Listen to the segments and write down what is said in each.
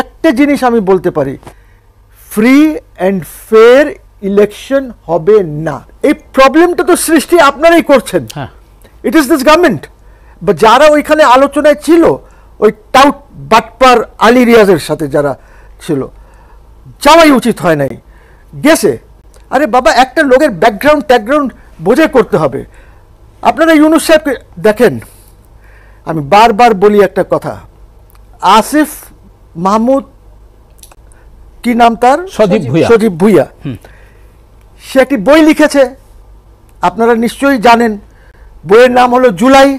একটা জিনিস আমি বলতে পারি, ফ্রি অ্যান্ড ফেয়ার ইলেকশন হবে না। এই প্রবলেমটা তো সৃষ্টি আপনারাই করছেন, ইট ইজ দিস গভর্নমেন্ট। বা যারা ওইখানে আলোচনায় ছিল, ওই টাউট বাটপার আলী রিয়াজের সাথে যারা ছিল, যাওয়াই উচিত হয় নাই, গেছে। আরে বাবা, একটা লোকের ব্যাকগ্রাউন্ড বোঝে করতে হবে। আপনারা ইউনূস সাহেবকে দেখেন, আমি বারবার বলি একটা কথা, আসিফ মাহমুদ, কি নাম তার, সজীব ভুইয়া, সে একটি বই লিখেছে, আপনারা নিশ্চয়ই জানেন, বইয়ের নাম হলো জুলাই।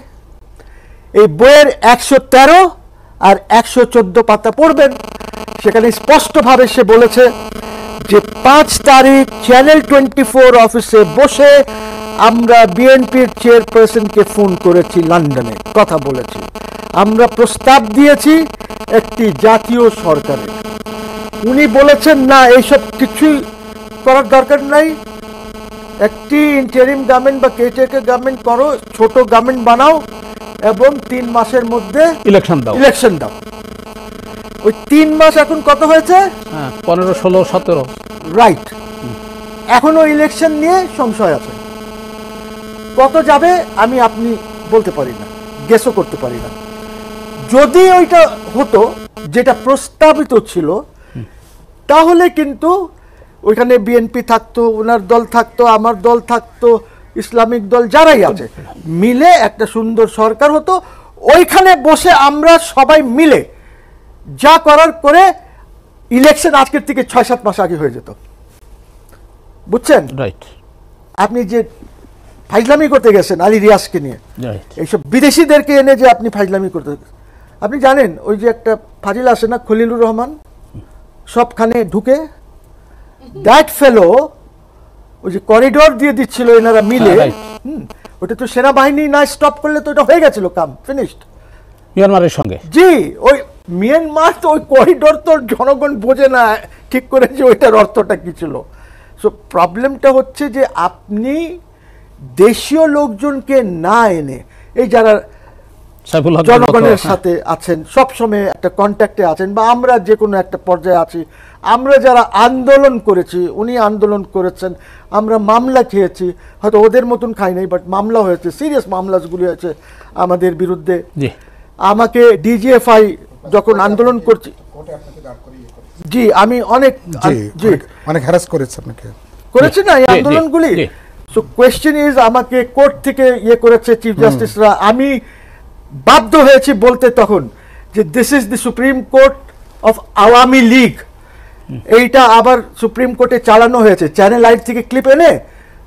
এই বইয়ের 113 আর 114 পাতা পড়বেন, সেখানে স্পষ্টভাবে সে বলেছে যে 5 তারিখ চ্যানেল 24 অফিসে বসে আমরা বিএনপির চেয়ারপারসনকে ফোন করেছি, লন্ডনে কথা বলেছি, আমরা প্রস্তাব দিয়েছি একটি জাতীয় সরকারের। উনি বলেছেন না, এইসব কিছুই করার দরকার নাই, একটি ইন্টারিম গভর্নমেন্ট বা কেয়ারটেকার গভর্নমেন্ট করো, ছোট গভর্নমেন্ট বানাও এবং 3 মাসের মধ্যে ইলেকশন দাও। ওই 3 মাস এখন কত হয়েছে? 15, 16, 17, রাইট। এখনো ইলেকশন নিয়ে সংশয় আছে, কত যাবে আমি আপনি বলতে পারি না, গেসও করতে পারি না। যদি ওইটা হতো যেটা প্রস্তাবিত ছিল, তাহলে কিন্তু ওইখানে বিএনপি থাকতো, ওনার দল থাকতো, আমার দল থাকতো, ইসলামিক দল যারাই আছে মিলে একটা সুন্দর সরকার হতো। ওইখানে বসে আমরা সবাই মিলে যা করার করে ইলেকশন আজকের থেকে 6-7 মাস আগে হয়ে যেত, বুঝছেন? রাইট। আপনি যে ফাইজলামি করতে গেছেন আলী রিয়াজকে নিয়ে, এইসব বিদেশিদেরকে এনে যে আপনি ফাইজলামি করতে, আপনি জানেন ওই যে একটা ফাজিল আছে না, খলিলুর রহমান, সবখানে ঢুকে, দ্যাট ফেলো ওই যে করিডোর দিয়ে দিচ্ছিল এনারা মিলে, ওটা তো সেনাবাহিনী না স্টপ করলে তো এটা হয়ে গেছিল, কাম ফিনিশড মিয়ানমারের সঙ্গে। জি, ওই মিয়ানমার তো ওই করিডোর তো জনগণ বোঝে না ঠিক করে যে ওইটার অর্থটা কি ছিল। সো প্রবলেমটা হচ্ছে যে আপনি দেশীয় লোকজনকে না এনে, এই যারা জনগণের সাথে আছেন, সবসময় একটা কন্ট্যাক্টে আছেন, বা আমরা যে কোনো একটা পর্যায়ে আছি, আমরা যারা আন্দোলন করেছি, উনি আন্দোলন করেছেন, আমরা মামলা খেয়েছি, হয়তো ওদের মতন খাই নাই, বাট মামলা হয়েছে, সিরিয়াস মামলাগুলি হয়েছে আমাদের বিরুদ্ধে। আমাকে ডিজিএফআই যখন আন্দোলন করছি, জি আমি অনেক হ্যারাস করেছে, আপনাকে করেছে না এই আন্দোলনগুলি। সো কোয়েশ্চেন ইজ, আমাকে কোর্ট থেকে ইয়ে করেছে চিফ জাস্টিসরা, আমি বাধ্য হয়েছি বলতে তখন যে this is the supreme court of Awami League. এইটা আবার সুপ্রিম কোর্টে চালানো হয়েছে, চ্যানেল 8 থেকে ক্লিপ এনে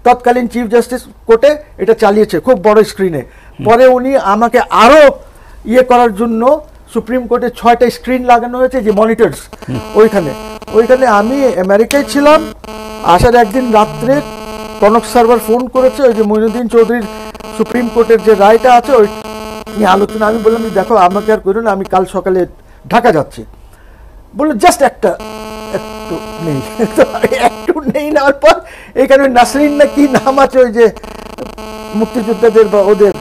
তৎকালীন চিফ জাস্টিস কোর্টে এটা চালিয়েছে খুব বড় স্ক্রিনে। পরে উনি আমাকে আরো ইয়ে করার জন্য সুপ্রিম কোর্টে 6টা স্ক্রিন লাগানো হয়েছে, যে মনিটরস, ওইখানে আমি আমেরিকায় ছিলাম, আসার একদিন রাত্রে কনক সার্ভার ফোন করেছে, ওই যে মঈনুদ্দিন চৌধুরীর সুপ্রিম কোর্টের যে রায়টা আছে ওই নিয়ে আলোচনা। আমি বললাম দেখো আমাকে আর করুন, আমি কাল সকালে ঢাকা যাচ্ছি। বললো জাস্ট একটু নেই, একটু নেই নেওয়ার পর এখানে নাসরিন না কি নাম আছে, ওই যে মুক্তিযোদ্ধাদের বা ওদের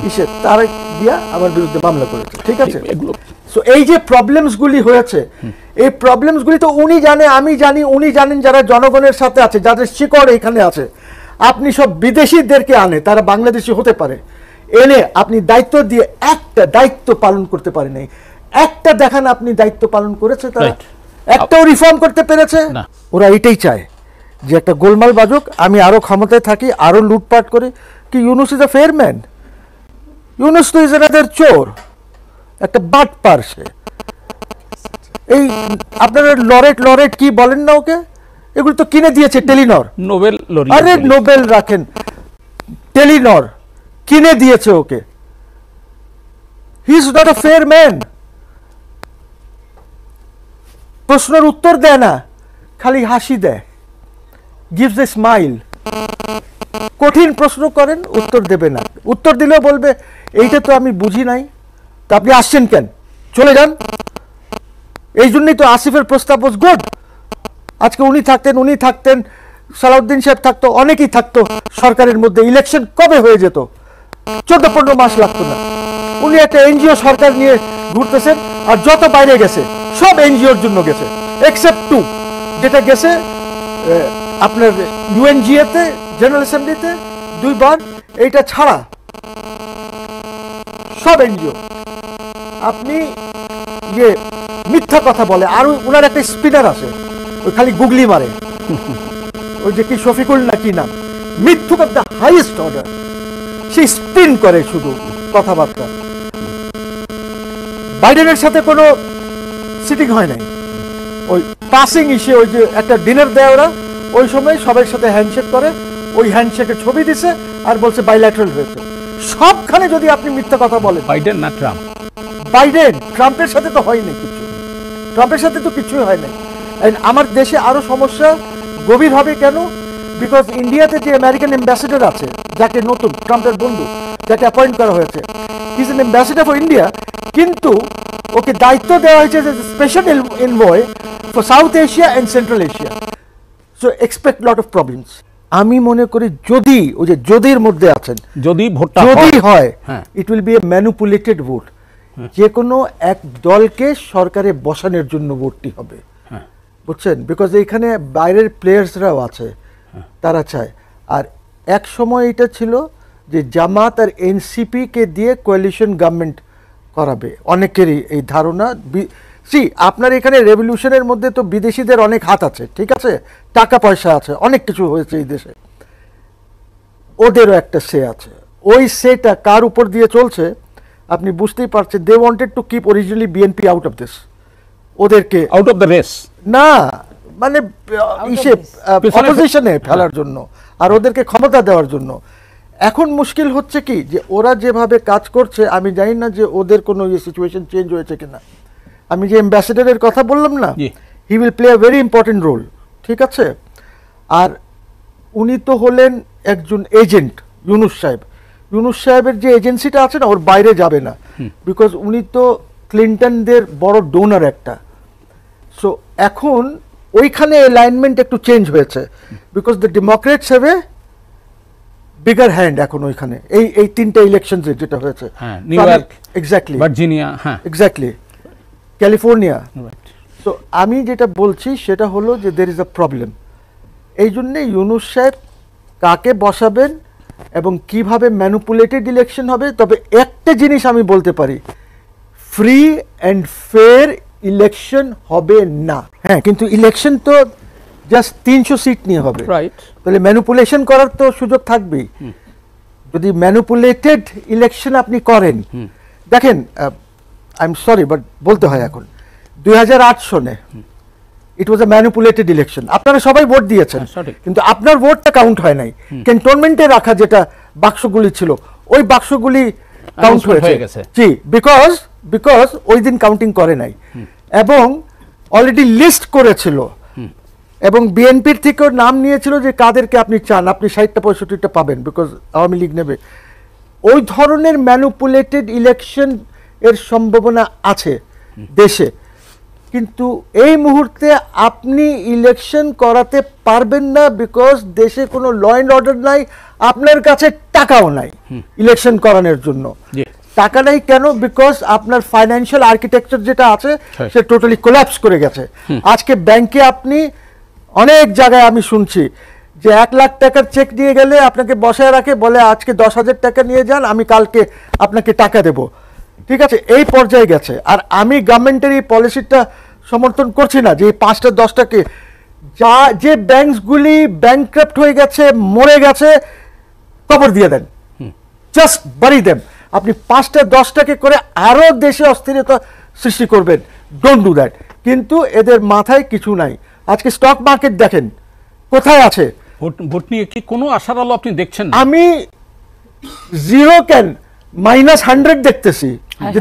ইসে, তারা দিয়া আমার বিরুদ্ধে মামলা করেছে, ঠিক আছে? সো এই যে প্রবলেমসগুলি হয়েছে, এই প্রবলেমসগুলি তো উনি জানে, আমি জানি, উনি জানেন, যারা জনগণের সাথে আছে, যাদের শিকড় এখানে আছে। আপনি সব বিদেশিদেরকে আনে, তারা বাংলাদেশি হতে পারে, এনে আপনি দায়িত্ব দিয়ে একটা দায়িত্ব পালন করতে পারেন নাই। একটা দেখান আপনি দায়িত্ব পালন করেছে, তারা একটাও রিফর্ম করতে পেরেছে? ওরা এটাই চায় যে একটা গোলমাল বাজুক, আমি আরো ক্ষমতায় থাকি, আরো লুটপাট করি। কি Yunus is a fair man? Yunus তো ইজ অ্যানাদার চোর, একটা বাটপার সে। এই আপনারা লরেট কি বলেন না ওকে, এগুলো তো কিনে দিয়েছে টেলিনর, নোবেল লরিয়েট। আরে নোবেল রাখেন, টেলিনর কিনে দিয়েছে okay. He is not a fair man. প্রশ্নের উত্তর দেয় না, খালি হাসি দেয়, গিভস এ স্মাইল। কঠিন প্রশ্ন করেন, উত্তর দেবে না, উত্তর দিলেও বলবে এইটা তো আমি বুঝি নাই, তা আপনি আসছেন কেন, চলে যান। এই জন্যই তো আসিফের প্রস্তাব ওয়াজ গুড। আজকে উনি থাকতেন, সালাউদ্দিন সাহেব থাকতো, অনেকেই থাকতো সরকারের মধ্যে, ইলেকশন কবে হয়ে যেত, 14-15 মাস লাগতো না। উনি একটা এনজিও সরকার নিয়ে ঘুরতেছেন, আর যত বাইরে গেছে সব এনজিওর জন্য গেছে এক্সেপ্ট 2, যেটা গেছে আপনার ইউএনজিএতে, জেনারেল অ্যাসেম্বলিতে 2 বার, এইটা ছাড়া সব এনজিও। আপনি ইয়ে মিথ্যা কথা বলে, আর ওনার একটা স্পিনার আছে, ওই খালি গুগলি মারে, ওই যে কি শফিকুল নাকি নাম, মিথ্যুক অফ দ্য হাইয়েস্ট অর্ডার, সে স্পিন করে শুধু কথাবার্তা। বাইডেনের সাথে কোনো সিটিং হয় নাই, ওই পাসিং ইস্যু, ওই যে একটা ডিনার দেয় ওরা, ওই সময় সবার সাথে হ্যান্ডশেক করে, ওই হ্যান্ডশেকের ছবি দিছে আর বলছে বাইল্যাটারাল হয়েছে। সবখানে যদি আপনি মিথ্যা কথা বলেন, বাইডেন না ট্রাম্প, বাইডেন ট্রাম্পের সাথে তো হয়নি কিছু, ট্রাম্পের সাথে তো কিছুই হয় নাই। আমার দেশে আরো সমস্যা গভীর হবে কেন? বিকজ ইন্ডিয়াতে যে আমেরিকান অ্যাম্বাসেডর আছে, যাকে নতুন ট্রাম্পের বন্ধু, যাকে অ্যাপয়েন্ট করা হয়েছে, he is an ambassador for India, কিন্তু ওকে দায়িত্ব দেওয়া হয়েছে যে special envoy for south Asia and central Asia. So expect lot of problems. আমি মনে করি যদি ওই যে যদির মধ্যে আছেন, যদি ভোটটা যদি হয়, হ্যাঁ, it will B A manipulated vote. যে কোনো এক দলকে সরকারে বসানোর জন্য ভোটটি হবে, বুঝছেন? বিকজ এইখানে বাইরের প্লেয়ার্সরাও আছে, তারা চায়। আর এক সময় এটা ছিল যে জামাত আর এনসিপি কে দিয়ে কোয়ালিশন গভর্নমেন্ট করাবে, অনেকেরই এই ধারণা। আপনার এখানে রেভলিউশনের মধ্যে তো বিদেশিদের অনেক হাত আছে, ঠিক আছে, টাকা পয়সা আছে, অনেক কিছু হয়েছে এই দেশে, ওদেরও একটা সে আছে। ওই সেটা কার উপর দিয়ে চলছে আপনি বুঝতেই পারছেন। They wanted to keep originally BNP out of this, ওদেরকে আউট অফ দ্য রেস না, মানে অপোজিশনে ফেলার জন্য আর ওদেরকে ক্ষমতা দেওয়ার জন্য। এখন মুশকিল হচ্ছে কি যে ওরা যেভাবে কাজ করছে, আমি জানি না যে ওদের কোনো সিচুয়েশন চেঞ্জ হয়েছে কিনা। আমি যে অ্যাম্বাসেডারের কথা বললাম না, he will play a very important role, ঠিক আছে। আর উনি তো হলেন একজন এজেন্ট, ইউনুস সাহেব। ইউনুস সাহেবের যে এজেন্সিটা আছে না, ওর বাইরে যাবে না, বিকজ উনি তো ক্লিন্টনদের বড় ডোনার একটা। সো এখন ওইখানে অ্যালাইনমেন্ট একটু চেঞ্জ হয়েছে, because the Democrats have a bigger hand এখন ওইখানে, এই তিনটা ইলেকশন যেটা হয়েছে, নিউ ইয়র্ক, এক্স্যাক্টলি, ভার্জিনিয়া, হ্যাঁ এক্স্যাক্টলি, ক্যালিফোর্নিয়া। সো আমি যেটা বলছি সেটা হলো যে দের ইজ আ প্রবলেম। এই জন্যে ইউনুস সাহেব কাকে বসাবেন এবং কিভাবে ম্যানিপুলেটেড ইলেকশন হবে। তবে একটা জিনিস আমি বলতে পারি, ফ্রি অ্যান্ড ফেয়ার ইলেকশন হবে না। হ্যাঁ, কিন্তু ইলেকশন তো জাস্ট 300 সিট নিয়ে হবে, রাইট? তাহলে ম্যানিপুলেশন করার তো সুযোগ থাকবেই। যদি ম্যানিপুলেটেড ইলেকশন আপনি করেন, দেখেন, আই এম সরি বাট বলতে হয়, এখন 2008 সনে ইট ওয়াজ আ ম্যানিপুলেটেড ইলেকশন। আপনারা সবাই ভোট দিয়েছেন, কিন্তু আপনার ভোটটা কাউন্ট হয় নাই। ক্যান্টনমেন্টে রাখা যেটা বাক্সগুলি ছিল, ওই বাক্সগুলি কাউন্ট হয়ে গেছে, জি, বিকজ ওই দিন কাউন্টিং করে নাই, এবং অলরেডি লিস্ট করেছিল, এবং বিএনপির থেকেও নাম নিয়েছিল যে কাদেরকে আপনি চান, আপনি 60-65টা পাবেন, বিকজ আওয়ামী লীগ নেবে। ওই ধরনের ম্যানিপুলেটেড ইলেকশন এর সম্ভাবনা আছে দেশে, কিন্তু এই মুহূর্তে আপনি ইলেকশন করাতে পারবেন না, বিকজ দেশে কোনো ল অ্যান্ড অর্ডার নাই, আপনার কাছে টাকাও নাই ইলেকশন করানোর জন্য। টাকা নাই কেন? বিকজ আপনার ফাইন্যান্সিয়াল আর্কিটেকচার যেটা আছে সে টোটালি কোল্যাপস করে গেছে। আজকে ব্যাংকে আপনি অনেক জায়গায় আমি শুনছি যে 1 লাখ টাকার চেক নিয়ে গেলে আপনাকে বসায় রাখে, বলে আজকে 10,000 টাকা নিয়ে যান, আমি কালকে আপনাকে টাকা দেব, ঠিক আছে, এই পর্যায়ে গেছে। আর আমি গভর্নমেন্টের এই পলিসিটা সমর্থন করছি না যে 5টা 10টাকে, যা যে ব্যাংকগুলি ব্যাংক্রাপ্ট হয়ে গেছে, মরে গেছে, কবর দিয়ে দেন, জাস্ট বাড়ি দেন। আপনি 5টা 10টাকে করে আরো দেশে অস্থিরতা সৃষ্টি করবেন, ডোন্ট ডু দ্যাট। কিন্তু এদের মাথায় কিছু নাই। আজকে স্টক মার্কেট দেখেন কোথায় আছে। ভোট নিয়ে কি কোনো আশার আলো আপনি দেখছেন? আমি 0 কেন -100 দেখতেছি, যে